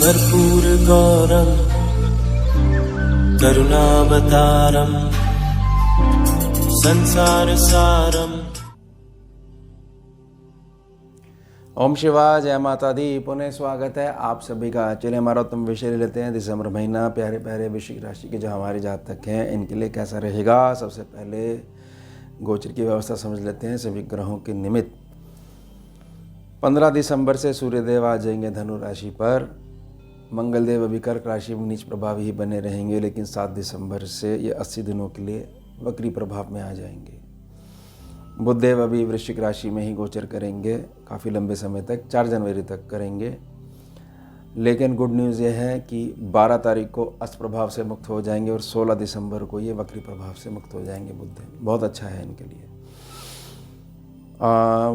कर्पूरगौरं करुणावतारं संसारसारम्। ओम शिवाय, जय माता दी। पुनः स्वागत है आप सभी का। चलिए हमारा उत्तम विषय ले लेते हैं। दिसंबर महीना प्यारे प्यारे वृश्चिक राशि के जो हमारे जातक हैं इनके लिए कैसा रहेगा। सबसे पहले गोचर की व्यवस्था समझ लेते हैं सभी ग्रहों के निमित्त। 15 दिसंबर से सूर्यदेव आ जाएंगे धनु राशि पर। मंगलदेव अभी कर्क राशि में नीच प्रभाव ही बने रहेंगे, लेकिन 7 दिसंबर से ये 80 दिनों के लिए वक्री प्रभाव में आ जाएंगे। बुधदेव अभी वृश्चिक राशि में ही गोचर करेंगे काफ़ी लंबे समय तक, 4 जनवरी तक करेंगे। लेकिन गुड न्यूज़ ये है कि 12 तारीख को अस्त प्रभाव से मुक्त हो जाएंगे और 16 दिसंबर को ये वक्री प्रभाव से मुक्त हो जाएंगे बुधदेव। बहुत अच्छा है इनके लिए।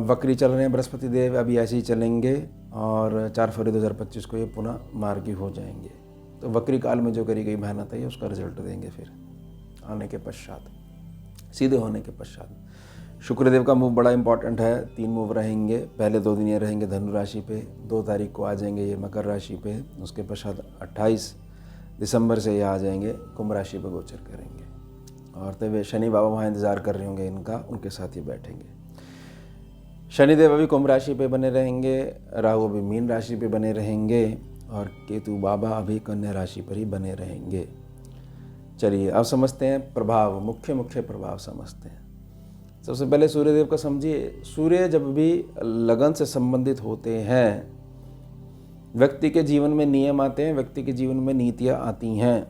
वक्री चल रहे हैं बृहस्पति देव, अभी ऐसे ही चलेंगे और 4 फरवरी 2025 को ये पुनः मार्गी हो जाएंगे। तो वक्री काल में जो करी गई मेहनत है उसका रिजल्ट देंगे फिर आने के पश्चात, सीधे होने के पश्चात। शुक्रदेव का मूव बड़ा इंपॉर्टेंट है। 3 मूव रहेंगे। पहले 2 दिन ये रहेंगे धनु राशि पे, 2 तारीख को आ जाएंगे ये मकर राशि पे। उसके पश्चात 28 दिसंबर से ये आ जाएंगे कुंभ राशि पे गोचर करेंगे। और तब शनि बाबा वहाँ इंतज़ार कर रहे होंगे इनका, उनके साथ ही बैठेंगे। शनिदेव अभी कुंभ राशि पे बने रहेंगे, राहु अभी मीन राशि पे बने रहेंगे और केतु बाबा अभी कन्या राशि पर ही बने रहेंगे। चलिए अब समझते हैं प्रभाव, मुख्य प्रभाव समझते हैं। सबसे पहले सूर्यदेव का समझिए। सूर्य जब भी लगन से संबंधित होते हैं, व्यक्ति के जीवन में नियम आते हैं, व्यक्ति के जीवन में नीतियाँ आती हैं।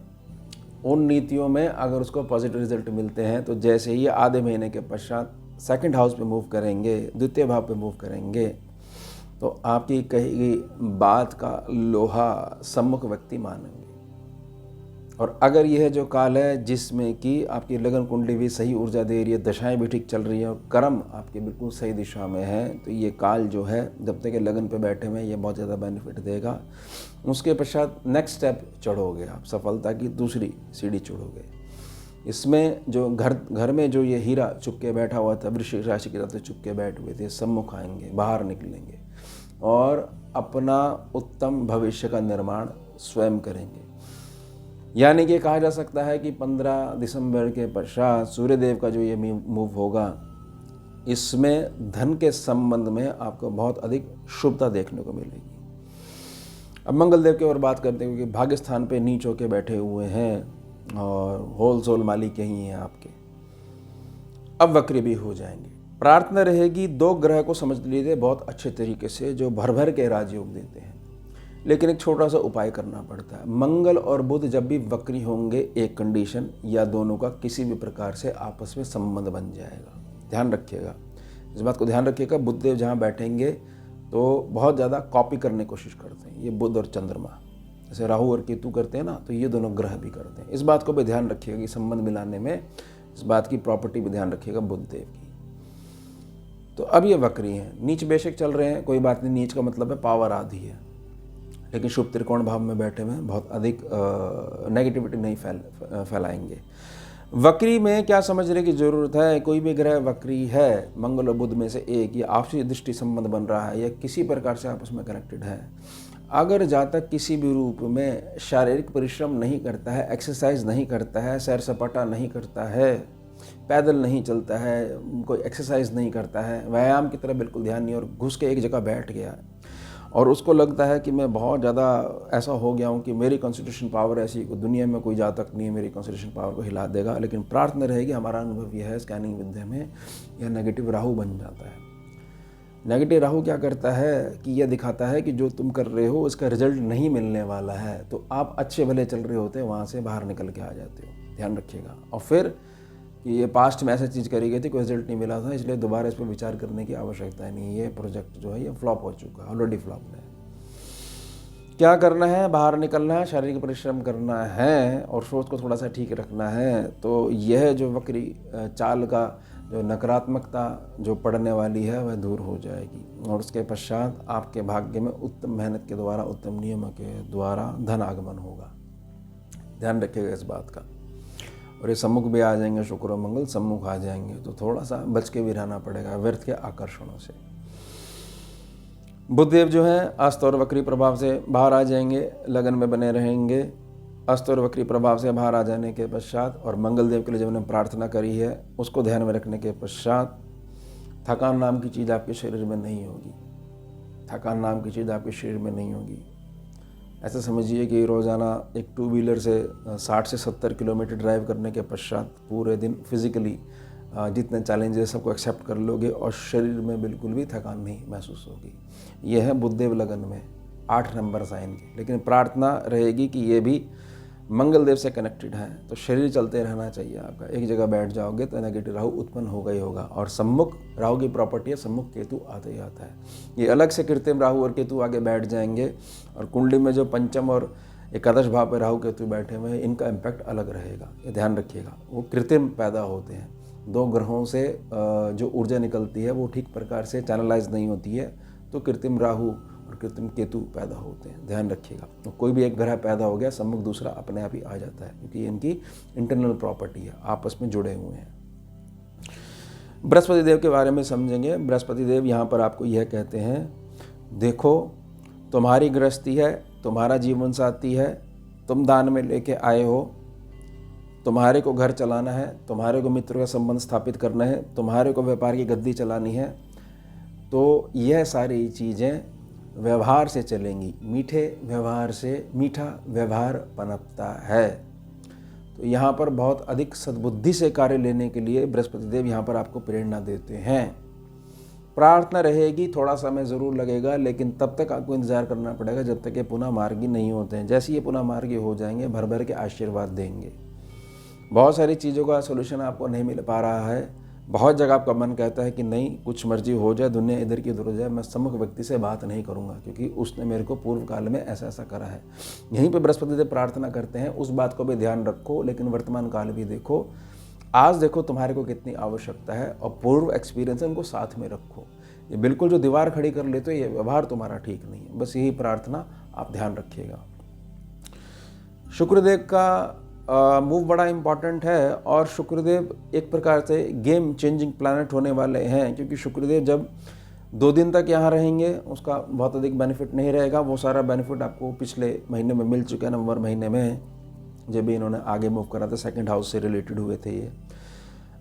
उन नीतियों में अगर उसको पॉजिटिव रिजल्ट मिलते हैं तो जैसे ही आधे महीने के पश्चात 2nd हाउस पे मूव करेंगे, द्वितीय भाव पे मूव करेंगे, तो आपकी कही गई बात का लोहा सम्मुख व्यक्ति मानेंगे। और अगर यह जो काल है जिसमें कि आपकी लगन कुंडली भी सही ऊर्जा दे रही है, दशाएं भी ठीक चल रही हैं और कर्म आपके बिल्कुल सही दिशा में है, तो ये काल जो है जब तक ये लगन पे बैठे हुए ये बहुत ज़्यादा बेनिफिट देगा। उसके पश्चात नेक्स्ट स्टेप चढ़ोगे आप, सफलता की दूसरी सीढ़ी चढ़ोगे। इसमें जो घर में जो ये हीरा चुप के बैठा हुआ था, वृश्चिक राशि के साथ चुप के बैठे हुए थे, सम्मुख आएंगे, बाहर निकलेंगे और अपना उत्तम भविष्य का निर्माण स्वयं करेंगे। यानी कि कहा जा सकता है कि 15 दिसंबर के पश्चात सूर्यदेव का जो ये मूव होगा, इसमें धन के संबंध में आपको बहुत अधिक शुभता देखने को मिलेगी। अब मंगलदेव की ओर बात करते हुए कि भाग्य स्थान पे नीच होके बैठे हुए हैं और होल सोल मालिक यही हैं आपके, अब वक्री भी हो जाएंगे। प्रार्थना रहेगी 2 ग्रह को समझ लीजिए बहुत अच्छे तरीके से, जो भर भर के राजयोग देते हैं, लेकिन एक छोटा सा उपाय करना पड़ता है। मंगल और बुध जब भी वक्री होंगे, एक कंडीशन या दोनों का किसी भी प्रकार से आपस में संबंध बन जाएगा। ध्यान रखिएगा, इस बात को ध्यान रखिएगा। बुधदेव जहाँ बैठेंगे तो बहुत ज़्यादा कॉपी करने की कोशिश करते हैं, ये बुध और चंद्रमा, जैसे राहु और केतु करते हैं ना, तो ये दोनों ग्रह भी करते हैं। इस बात को भी ध्यान रखिएगा कि संबंध मिलाने में इस बात की प्रॉपर्टी भी ध्यान रखिएगा बुधदेव की। तो अब ये वक्री हैं, नीच बेशक चल रहे हैं, कोई बात नहीं। नीच का मतलब है पावर आधी है, लेकिन शुभ त्रिकोण भाव में बैठे हुए बहुत अधिक नेगेटिविटी नहीं फैलाएंगे। वक्री में क्या समझने की जरूरत है, कोई भी ग्रह वक्री है, मंगल और बुध में से एक, या आपसी दृष्टि संबंध बन रहा है या किसी प्रकार से आपस में कनेक्टेड है, अगर जातक किसी भी रूप में शारीरिक परिश्रम नहीं करता है, एक्सरसाइज नहीं करता है, सैर सपाटा नहीं करता है, पैदल नहीं चलता है, कोई एक्सरसाइज नहीं करता है, व्यायाम की तरफ बिल्कुल ध्यान नहीं और घुस के एक जगह बैठ गया और उसको लगता है कि मैं बहुत ज़्यादा ऐसा हो गया हूँ कि मेरी कॉन्स्टिट्यूशन पावर ऐसी, दुनिया में कोई जातक नहीं है मेरी कॉन्स्टिट्यूशन पावर को हिला देगा। लेकिन प्रार्थना रहेगी, हमारा अनुभव यह है स्कैनिंग विद्या में, यह नेगेटिव राहु बन जाता है। नेगेटिव राहु क्या करता है कि यह दिखाता है कि जो तुम कर रहे हो उसका रिजल्ट नहीं मिलने वाला है, तो आप अच्छे भले चल रहे होते वहाँ से बाहर निकल के आ जाते हो। ध्यान रखिएगा। और फिर कि ये पास्ट में ऐसा चीज़ करी गई थी, कोई रिजल्ट नहीं मिला था, इसलिए दोबारा इस पर विचार करने की आवश्यकता नहीं। ये प्रोजेक्ट जो है ये फ्लॉप हो चुका है, ऑलरेडी फ्लॉप है। क्या करना है, बाहर निकलना है, शारीरिक परिश्रम करना है और सोच को थोड़ा सा ठीक रखना है। तो यह जो वक्री चाल का जो नकारात्मकता जो पड़ने वाली है वह दूर हो जाएगी और उसके पश्चात आपके भाग्य में उत्तम मेहनत के द्वारा, उत्तम नियमों के द्वारा धन आगमन होगा। ध्यान रखिएगा इस बात का। और ये सम्मुख भी आ जाएंगे, शुक्र और मंगल सम्मुख आ जाएंगे, तो थोड़ा सा बच के भी रहना पड़ेगा व्यर्थ के आकर्षणों से। बुधदेव जो हैं अस्त और वक्री प्रभाव से बाहर आ जाएंगे, लगन में बने रहेंगे। अस्त और वक्री प्रभाव से बाहर आ जाने के पश्चात और मंगल देव के लिए जो मैंने प्रार्थना करी है उसको ध्यान में रखने के पश्चात थकान नाम की चीज़ आपके शरीर में नहीं होगी। थकान नाम की चीज़ आपके शरीर में नहीं होगी। ऐसा समझिए कि रोज़ाना एक टू व्हीलर से 60 से 70 किलोमीटर ड्राइव करने के पश्चात पूरे दिन फिजिकली जितने चैलेंजेस सबको एक्सेप्ट कर लोगे और शरीर में बिल्कुल भी थकान नहीं महसूस होगी। यह है बुधदेव लगन में 8 नंबर साइन की। लेकिन प्रार्थना रहेगी कि ये भी मंगल देव से कनेक्टेड है, तो शरीर चलते रहना चाहिए आपका। एक जगह बैठ जाओगे तो नेगेटिव राहु उत्पन्न होगा ही होगा। और सम्मुख राहु की प्रॉपर्टी है, सम्मुख केतु आता ही आता है। ये अलग से कृत्रिम राहु और केतु आगे बैठ जाएंगे और कुंडली में जो पंचम और एकादश भाव पर राहु केतु बैठे हुए हैं इनका इम्पैक्ट अलग रहेगा, ये ध्यान रखिएगा। वो कृत्रिम पैदा होते हैं, 2 ग्रहों से जो ऊर्जा निकलती है वो ठीक प्रकार से चैनलाइज नहीं होती है, तो कृत्रिम राहु और कृत्रिम केतु पैदा होते हैं, ध्यान रखिएगा। तो कोई भी एक ग्रह पैदा हो गया, सम्मुख दूसरा अपने आप ही आ जाता है, क्योंकि इनकी इंटरनल प्रॉपर्टी है, आपस में जुड़े हुए हैं। बृहस्पति देव के बारे में समझेंगे। बृहस्पति देव यहाँ पर आपको यह कहते हैं, देखो तुम्हारी गृहस्थी है, तुम्हारा जीवन साथी है, तुम दान में लेके आए हो, तुम्हारे को घर चलाना है, तुम्हारे को मित्रों का संबंध स्थापित करना है, तुम्हारे को व्यापार की गद्दी चलानी है, तो यह सारी चीज़ें व्यवहार से चलेंगी। मीठे व्यवहार से मीठा व्यवहार पनपता है। तो यहाँ पर बहुत अधिक सद्बुद्धि से कार्य लेने के लिए बृहस्पति देव यहाँ पर आपको प्रेरणा देते हैं। प्रार्थना रहेगी, थोड़ा समय ज़रूर लगेगा, लेकिन तब तक आपको इंतज़ार करना पड़ेगा जब तक ये पुनः मार्गी नहीं होते हैं। जैसे ये पुनः मार्गी हो जाएंगे, भर भर के आशीर्वाद देंगे। बहुत सारी चीज़ों का सोल्यूशन आपको नहीं मिल पा रहा है, बहुत जगह आपका मन कहता है कि नहीं कुछ मर्जी हो जाए, दुनिया इधर की उधर हो जाए, मैं सम्मुख व्यक्ति से बात नहीं करूंगा क्योंकि उसने मेरे को पूर्व काल में ऐसा ऐसा करा है। यहीं पे बृहस्पति देव प्रार्थना करते हैं, उस बात को भी ध्यान रखो, लेकिन वर्तमान काल भी देखो। आज देखो तुम्हारे को कितनी आवश्यकता है और पूर्व एक्सपीरियंस उनको साथ में रखो। ये बिल्कुल जो दीवार खड़ी कर लेते हो, ये व्यवहार तुम्हारा ठीक नहीं है। बस यही प्रार्थना आप ध्यान रखिएगा। शुक्रदेव का मूव बड़ा इम्पॉर्टेंट है और शुक्रदेव एक प्रकार से गेम चेंजिंग प्लैनेट होने वाले हैं, क्योंकि शुक्रदेव जब 2 दिन तक यहाँ रहेंगे उसका बहुत अधिक बेनिफिट नहीं रहेगा। वो सारा बेनिफिट आपको पिछले महीने में मिल चुका है, नवंबर महीने में, जब भी इन्होंने आगे मूव करा था, 2nd हाउस से रिलेटेड हुए थे ये।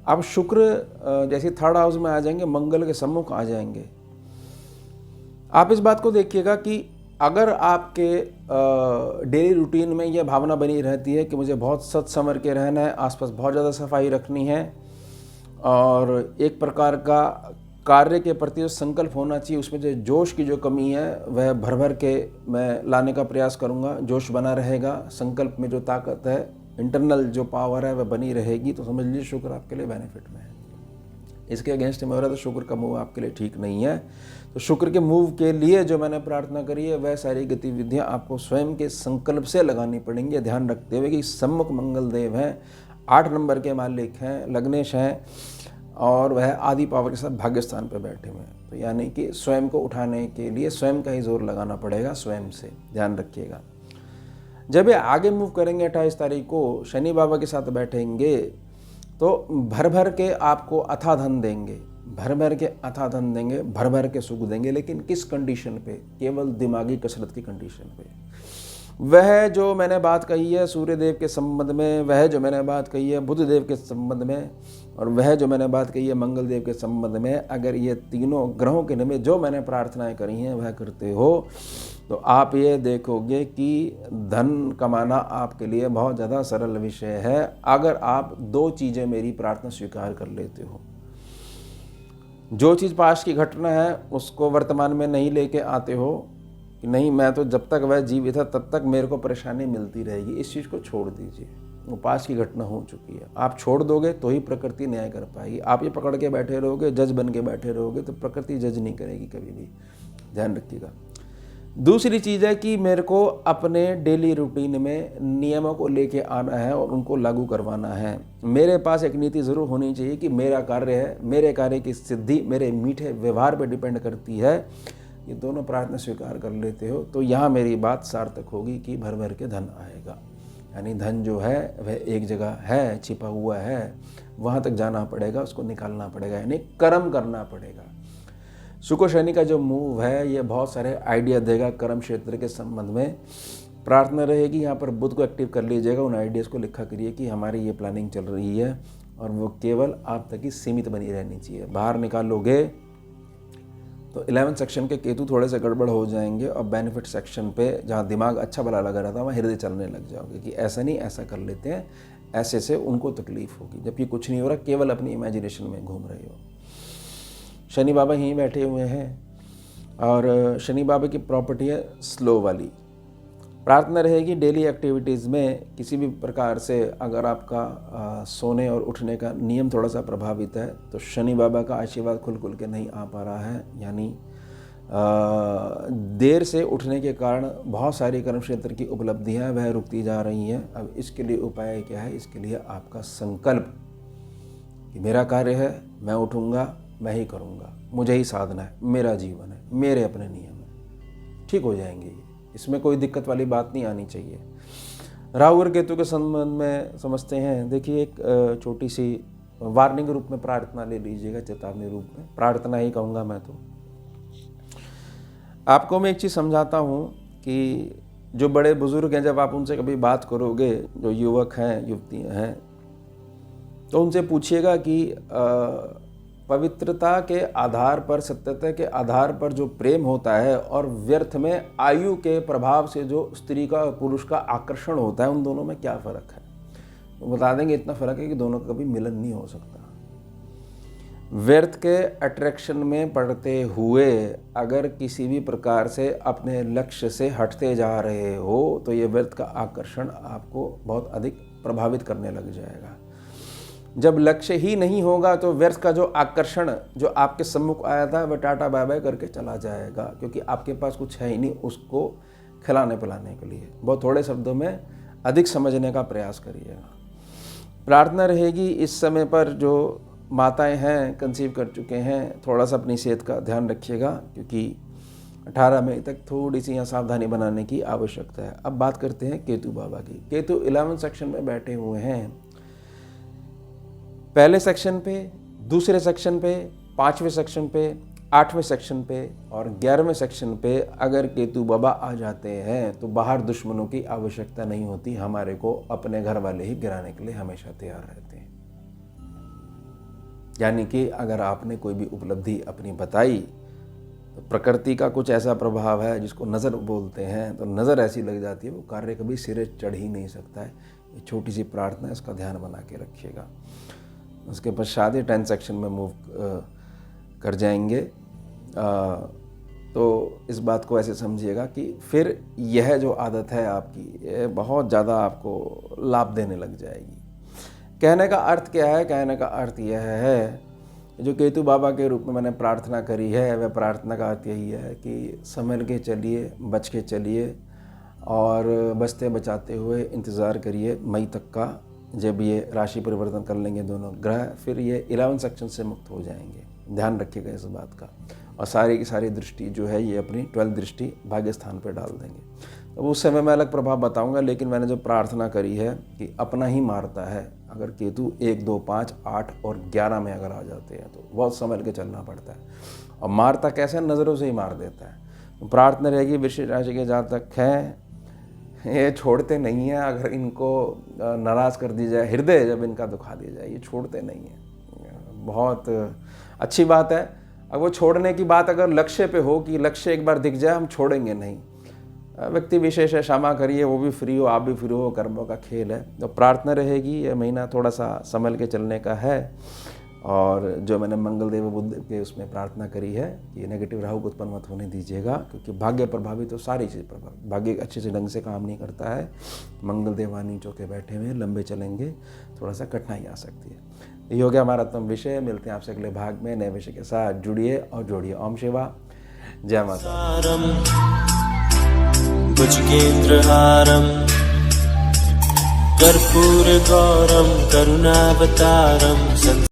अब शुक्र जैसे 3rd हाउस में आ जाएंगे, मंगल के सम्मुख आ जाएंगे। आप इस बात को देखिएगा कि अगर आपके डेली रूटीन में यह भावना बनी रहती है कि मुझे बहुत सच संवर के रहना है, आसपास बहुत ज़्यादा सफाई रखनी है और एक प्रकार का कार्य के प्रति जो संकल्प होना चाहिए, उसमें जो जोश की जो कमी है वह भर भर के मैं लाने का प्रयास करूँगा, जोश बना रहेगा, संकल्प में जो ताकत है, इंटरनल जो पावर है वह बनी रहेगी, तो समझ लीजिए शुक्र आपके लिए बेनिफिट में है। इसके अगेंस्ट में हो रहा है तो शुक्र का मूव आपके लिए ठीक नहीं है। तो शुक्र के मूव के लिए जो मैंने प्रार्थना करी है वह सारी गतिविधियां आपको स्वयं के संकल्प से लगानी पड़ेंगी, ध्यान रखते हुए कि सम्मुख मंगल देव हैं, 8 नंबर के मालिक हैं, लग्नेश हैं और वह आदि पावर के साथ भाग्य स्थान पर बैठे हुए हैं। तो यानी कि स्वयं को उठाने के लिए स्वयं का ही जोर लगाना पड़ेगा, स्वयं से, ध्यान रखिएगा। जब ये आगे मूव करेंगे 28 तारीख को, शनि बाबा के साथ बैठेंगे तो भर भर के आपको अथाह धन देंगे, भर भर के अथाह धन देंगे, भर भर के सुख देंगे, लेकिन किस कंडीशन पे? केवल दिमागी कसरत की कंडीशन पे। वह जो मैंने बात कही है सूर्य देव के संबंध में, वह जो मैंने बात कही है बुध देव के संबंध में, और वह जो मैंने बात कही है मंगल देव के संबंध में, अगर ये तीनों ग्रहों के निमित्त जो मैंने प्रार्थनाएं करी हैं वह करते हो तो आप ये देखोगे कि धन कमाना आपके लिए बहुत ज़्यादा सरल विषय है, अगर आप 2 चीज़ें मेरी प्रार्थना स्वीकार कर लेते हो। जो चीज़ पास की घटना है उसको वर्तमान में नहीं लेके आते हो कि नहीं मैं तो जब तक वह जीवित है तब तक मेरे को परेशानी मिलती रहेगी, इस चीज़ को छोड़ दीजिए। वो पास की घटना हो चुकी है, आप छोड़ दोगे तो ही प्रकृति न्याय कर पाएगी। आप ये पकड़ के बैठे रहोगे, जज बन के बैठे रहोगे तो प्रकृति जज नहीं करेगी कभी भी, ध्यान रखिएगा। दूसरी चीज़ है कि मेरे को अपने डेली रूटीन में नियमों को लेके आना है और उनको लागू करवाना है। मेरे पास एक नीति ज़रूर होनी चाहिए कि मेरा कार्य है, मेरे कार्य की सिद्धि मेरे मीठे व्यवहार पर डिपेंड करती है। ये दोनों प्रार्थना स्वीकार कर लेते हो तो यहाँ मेरी बात सार्थक होगी कि भर भर के धन आएगा। यानी धन जो है वह एक जगह है, छिपा हुआ है, वहाँ तक जाना पड़ेगा, उसको निकालना पड़ेगा, यानी कर्म करना पड़ेगा। शुक्र शनि का जो मूव है ये बहुत सारे आइडिया देगा कर्म क्षेत्र के संबंध में। प्रार्थना रहेगी यहाँ पर बुध को एक्टिव कर लीजिएगा, उन आइडियाज़ को लिखा करिए कि हमारी ये प्लानिंग चल रही है और वो केवल आप तक ही सीमित बनी रहनी चाहिए। बाहर निकालोगे तो 11 सेक्शन के केतु थोड़े से गड़बड़ हो जाएंगे और बेनिफिट सेक्शन पे जहाँ दिमाग अच्छा भला लगा रहता है वहाँ हृदय चलने लग जाओगे कि ऐसा नहीं ऐसा कर लेते हैं, ऐसे से उनको तकलीफ होगी, जबकि कुछ नहीं हो रहा, केवल अपनी इमेजिनेशन में घूम रहे हो। शनि बाबा यहीं बैठे हुए हैं और शनि बाबा की प्रॉपर्टी है स्लो वाली। प्रार्थना रहेगी डेली एक्टिविटीज़ में किसी भी प्रकार से अगर आपका सोने और उठने का नियम थोड़ा सा प्रभावित है तो शनि बाबा का आशीर्वाद खुल के नहीं आ पा रहा है, यानी देर से उठने के कारण बहुत सारी कर्म क्षेत्र की उपलब्धियां वह रुकती जा रही हैं। अब इसके लिए उपाय क्या है? इसके लिए आपका संकल्प कि मेरा कार्य है, मैं उठूँगा, मैं ही करूँगा, मुझे ही साधना है, मेरा जीवन है, मेरे अपने नियम है, ठीक हो जाएंगे ये। इसमें कोई दिक्कत वाली बात नहीं आनी चाहिए। राहु और केतु के संबंध में समझते हैं। देखिए एक छोटी सी वार्निंग रूप में प्रार्थना ले लीजिएगा, चेतावनी रूप में प्रार्थना ही कहूँगा मैं तो। आपको मैं एक चीज़ समझाता हूँ कि जो बड़े बुजुर्ग हैं, जब आप उनसे कभी बात करोगे, जो युवक हैं युवतियाँ हैं, तो उनसे पूछिएगा कि पवित्रता के आधार पर, सत्यता के आधार पर जो प्रेम होता है और व्यर्थ में आयु के प्रभाव से जो स्त्री का और पुरुष का आकर्षण होता है, उन दोनों में क्या फ़र्क है? तो बता देंगे इतना फ़र्क है कि दोनों का कभी मिलन नहीं हो सकता। व्यर्थ के अट्रैक्शन में पड़ते हुए अगर किसी भी प्रकार से अपने लक्ष्य से हटते जा रहे हो तो ये व्यर्थ का आकर्षण आपको बहुत अधिक प्रभावित करने लग जाएगा। जब लक्ष्य ही नहीं होगा तो व्यर्थ का जो आकर्षण जो आपके सम्मुख आया था वह टाटा बाय बाय करके चला जाएगा, क्योंकि आपके पास कुछ है ही नहीं उसको खिलाने पिलाने के लिए। बहुत थोड़े शब्दों में अधिक समझने का प्रयास करिएगा। प्रार्थना रहेगी इस समय पर जो माताएं हैं, कंसीव कर चुके हैं, थोड़ा सा अपनी सेहत का ध्यान रखिएगा, क्योंकि 18 मई तक थोड़ी सी यहाँ सावधानी बनाने की आवश्यकता है। अब बात करते हैं केतु बाबा की। केतु 11 सेक्शन में बैठे हुए हैं, पहले सेक्शन पे, दूसरे सेक्शन पे, 5वें सेक्शन पे, 8वें सेक्शन पे और 11वें सेक्शन पे अगर केतु बाबा आ जाते हैं तो बाहर दुश्मनों की आवश्यकता नहीं होती, हमारे को अपने घर वाले ही गिराने के लिए हमेशा तैयार रहते हैं। यानी कि अगर आपने कोई भी उपलब्धि अपनी बताई तो प्रकृति का कुछ ऐसा प्रभाव है जिसको नज़र बोलते हैं, तो नज़र ऐसी लग जाती है वो कार्य कभी सिरे चढ़ ही नहीं सकता है। ये छोटी सी प्रार्थना है, इसका ध्यान बना के रखिएगा। उसके पश्चात 10 सेक्शन में मूव कर जाएंगे। तो इस बात को ऐसे समझिएगा कि फिर यह जो आदत है आपकी, ये बहुत ज़्यादा आपको लाभ देने लग जाएगी। कहने का अर्थ क्या है? कहने का अर्थ यह है, जो केतु बाबा के रूप में मैंने प्रार्थना करी है, वह प्रार्थना का अर्थ यही है कि संभल के चलिए, बच के चलिए और बचते बचाते हुए इंतज़ार करिए मई तक का, जब ये राशि परिवर्तन कर लेंगे दोनों ग्रह, फिर ये 11 सेक्शन से मुक्त हो जाएंगे। ध्यान रखिएगा इस बात का। और सारी की सारी दृष्टि जो है ये अपनी 12 दृष्टि भाग्य स्थान पर डाल देंगे। तो उस समय मैं अलग प्रभाव बताऊंगा, लेकिन मैंने जो प्रार्थना करी है कि अपना ही मारता है। अगर केतु 1, 2, 5, 8 और 11 में अगर आ जाते हैं तो बहुत संभल के चलना पड़ता है। और मारता कैसे? नज़रों से ही मार देता है। तो प्रार्थना रहेगी वृश्चिक राशि के जातक हैं, ये छोड़ते नहीं हैं। अगर इनको नाराज़ कर दी जाए, हृदय जब इनका दुखा दिया जाए, ये छोड़ते नहीं हैं। बहुत अच्छी बात है। अब वो छोड़ने की बात अगर लक्ष्य पे हो कि लक्ष्य एक बार दिख जाए, हम छोड़ेंगे नहीं। व्यक्ति विशेष है, क्षमा करिए, वो भी फ्री हो, आप भी फ्री हो, कर्मों का खेल है। तो प्रार्थना रहेगी ये महीना थोड़ा सा संभल के चलने का है। और जो मैंने मंगल देव बुध के उसमें प्रार्थना करी है कि नेगेटिव राहु को उत्पन्न मत होने दीजिएगा, क्योंकि भाग्य प्रभावित तो सारी चीज़ प्रभावित, भाग्य अच्छे से ढंग से काम नहीं करता है। मंगल देवानी चौके बैठे हुए, लंबे चलेंगे, थोड़ा सा कठिनाई आ सकती है। ये हो गया हमारा तम विषय। मिलते हैं आपसे अगले भाग में नए विषय के साथ। जुड़िए और जोड़िए। ओम शिवा, जय माता। भुजगेन्द्रहारं कर्पूरगौरं करुणावतारं